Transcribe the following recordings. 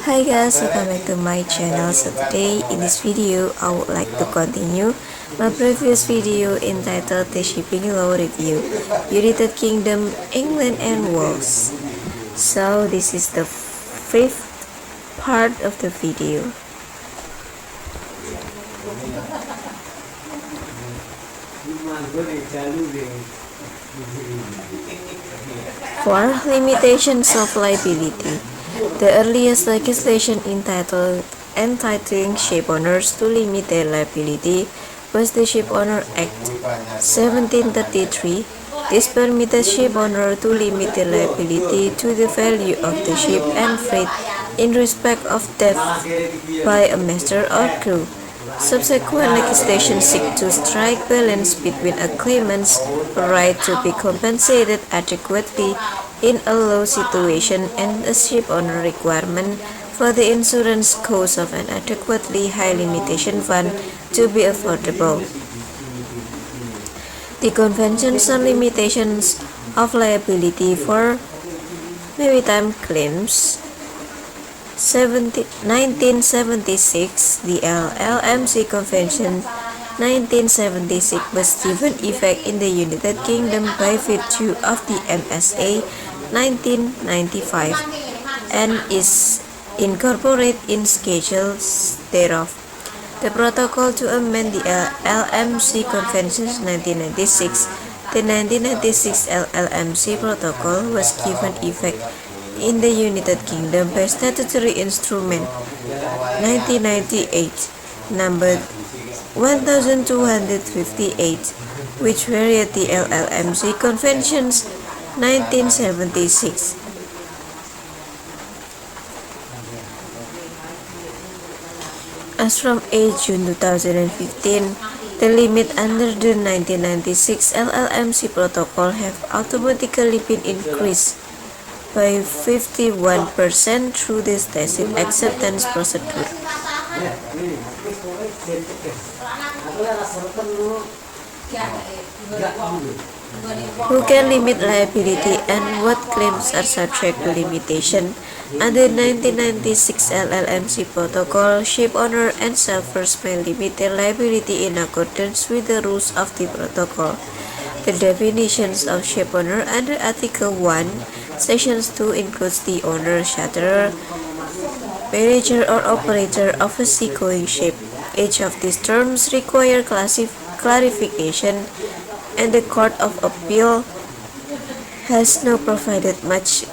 Hi guys, welcome back to my channel. So today in this video I would like to continue my previous video entitled The Shipping Law Review, United Kingdom, England and Wales. So this is the fifth part of the video. For limitations of liability, the earliest legislation entitling ship owners to limit their liability was the Ship Owner Act 1733. This permitted ship owner to limit their liability to the value of the ship and freight in respect of death by a master or crew. Subsequent legislation seeks to strike balance between a claimant's right to be compensated adequately in a low situation and a ship owner requirement for the insurance cost of an adequately high limitation fund to be affordable. The Conventions on Limitations of Liability for Maritime Claims 1976, the LMC Convention 1976 was given effect in the United Kingdom by virtue of the MSA 1995 and is incorporated in schedules thereof. The protocol to amend the LMC Conventions 1996, the 1996 LMC Protocol was given effect in the United Kingdom by statutory instrument 1998 numbered 1258, which varied the LMC Conventions 1976. As from 8 June 2015, the limit under the 1996 LMC Protocol have automatically been increased by 51% through this tacit acceptance procedure. Who can limit liability and what claims are subject to limitation? Under 1996 LMC Protocol, ship owner and sailors may limit their liability in accordance with the rules of the protocol. The definitions of ship owner under Article 1, Section 2 includes the owner, charterer, manager or operator of a seagoing ship. Each of these terms require clarification, and the Court of Appeal has now provided much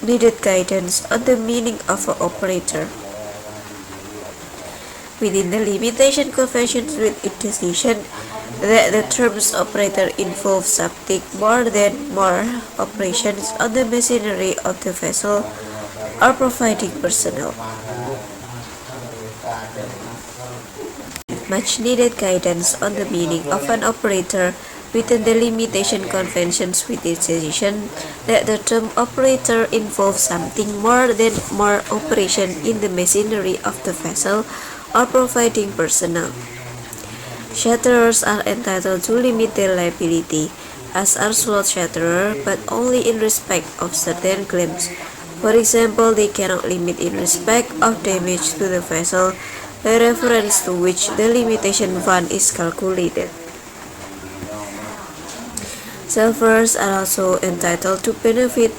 needed guidance on the meaning of an operator. Within the limitation conventions with its decision that the terms operator involve something more than more operations on the machinery of the vessel or providing personnel. Much needed guidance on the meaning of an operator within the limitation conventions with its decision that the term operator involves something more than more operation in the machinery of the vessel or providing personnel. Charterers are entitled to limit their liability, as are sole charterer, but only in respect of certain claims. For example, they cannot limit in respect of damage to the vessel, by reference to which the limitation fund is calculated. Sailors are also entitled to benefit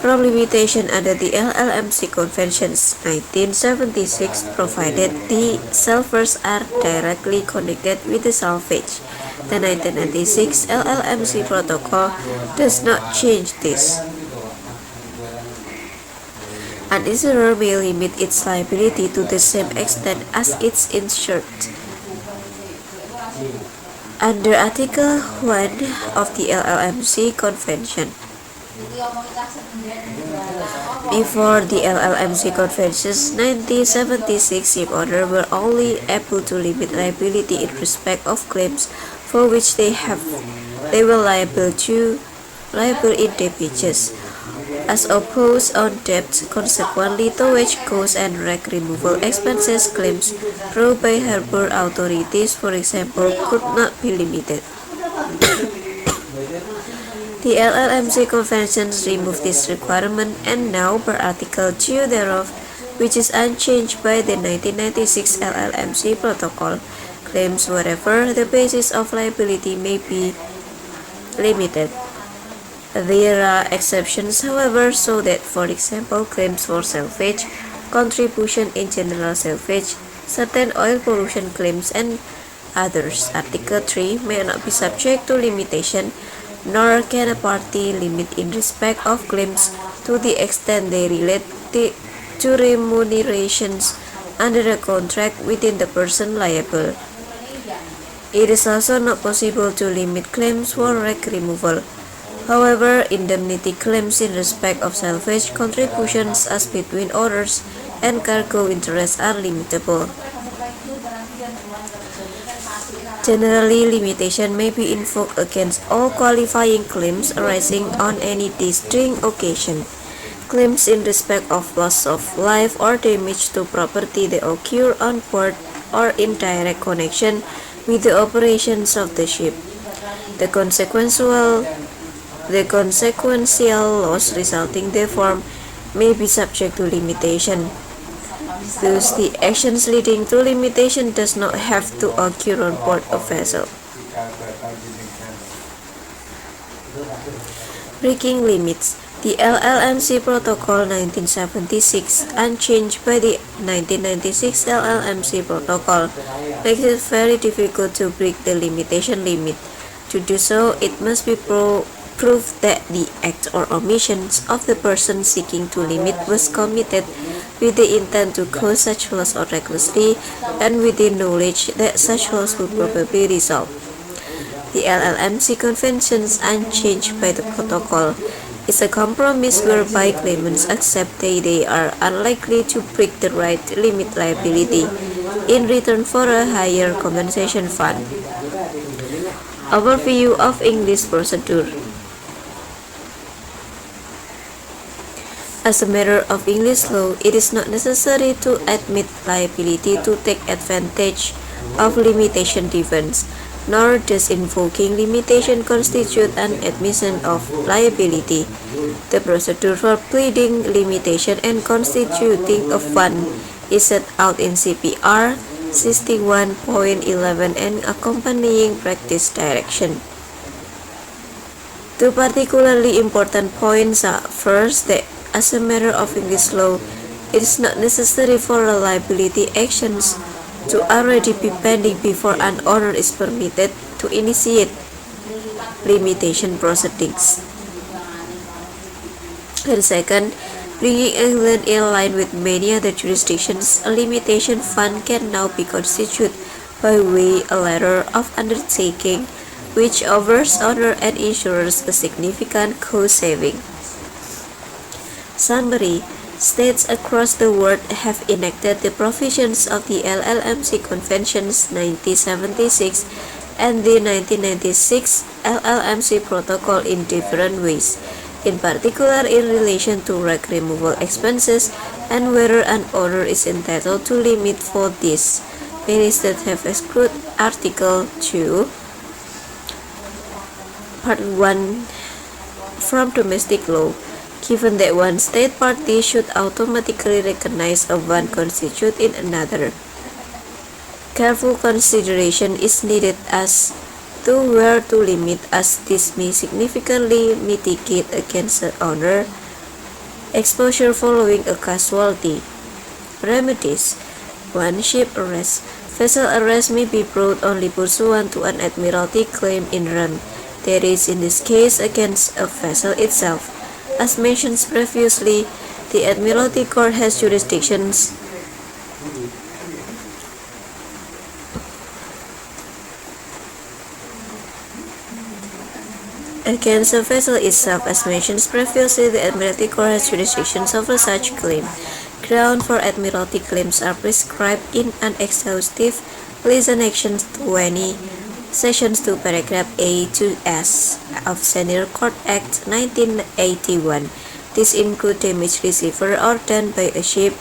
from limitation under the LMC Conventions 1976, provided the sailors are directly connected with the salvage. The 1996 LMC Protocol does not change this. An insurer may limit its liability to the same extent as its insured. Under Article 1 of the LMC Convention. Before the LMC Conventions 1976, ship owners were only able to limit liability in respect of claims for which they were liable in damages, as opposed on debt. Consequently, towage costs and wreck removal expenses claims brought by harbor authorities, for example, could not be limited. The LMC Conventions removed this requirement, and now, per Article 2 thereof, which is unchanged by the 1996 LLMC Protocol, claims wherever the basis of liability may be limited. There are exceptions, however, so that, for example, claims for salvage, contribution in general salvage, certain oil pollution claims, and others. Article 3 may not be subject to limitation, nor can a party limit in respect of claims to the extent they relate to remunerations under a contract within the person liable. It is also not possible to limit claims for wreck removal. However, indemnity claims in respect of salvage contributions as between owners and cargo interests are limitable. Generally, limitation may be invoked against all qualifying claims arising on any distinct occasion. Claims in respect of loss of life or damage to property that occur on board or in direct connection with the operations of the ship. The consequential loss resulting therefrom may be subject to limitation. Thus, the actions leading to limitation does not have to occur on board a vessel. Breaking limits. The LLMC Protocol 1976, unchanged by the 1996 LLMC Protocol, makes it very difficult to break the limitation limit. To do so, it must be proved that the act or omissions of the person seeking to limit was committed with the intent to cause such loss or recklessly, and with the knowledge that such loss would probably result. The LLMC Conventions, unchanged by the Protocol, is a compromise whereby claimants accept that they are unlikely to break the right to limit liability in return for a higher compensation fund. Overview of English procedure. As a matter of English law, it is not necessary to admit liability to take advantage of limitation defense, nor does invoking limitation constitute an admission of liability. The procedure for pleading limitation and constituting a fund is set out in CPR 61.11 and accompanying practice direction. Two particularly important points are, first, that as a matter of English law, it is not necessary for a liability actions to already be pending before an owner is permitted to initiate limitation proceedings. And second, bringing England in line with many other jurisdictions, a limitation fund can now be constituted by way a letter of undertaking, which offers owner and insurers a significant cost saving. Summary. States across the world have enacted the provisions of the LLMC Conventions 1976 and the 1996 LLMC Protocol in different ways, in particular in relation to wreck removal expenses and whether an owner is entitled to limit for this. Many states have excluded Article 2, Part 1 from domestic law, given that one state party should automatically recognize a one constitute in another. Careful consideration is needed as to where to limit, as this may significantly mitigate against the owner exposure following a casualty. Remedies. 1. Ship arrest. Vessel arrest may be brought only pursuant to an Admiralty claim in rem, that is, in this case, against a vessel itself. As mentioned previously, the Admiralty Court has jurisdictions against the vessel itself. As mentioned previously, the Admiralty Court has jurisdictions over such claim. Grounds for Admiralty claims are prescribed in an exhaustive list in Section 20, Section 2, Paragraph A to S of Senior Court Act 1981. These include damage received or done by a ship,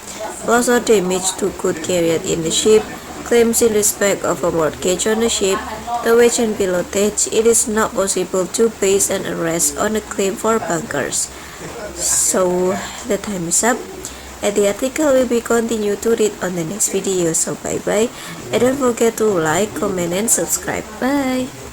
loss or damage to goods carried in the ship, claims in respect of a mortgage on a ship, towage and pilotage. It is not possible to base an arrest on a claim for bunkers. So, the time is up. and the article will be continued to read on the next video. So bye bye, and don't forget to like, comment, and subscribe. Bye.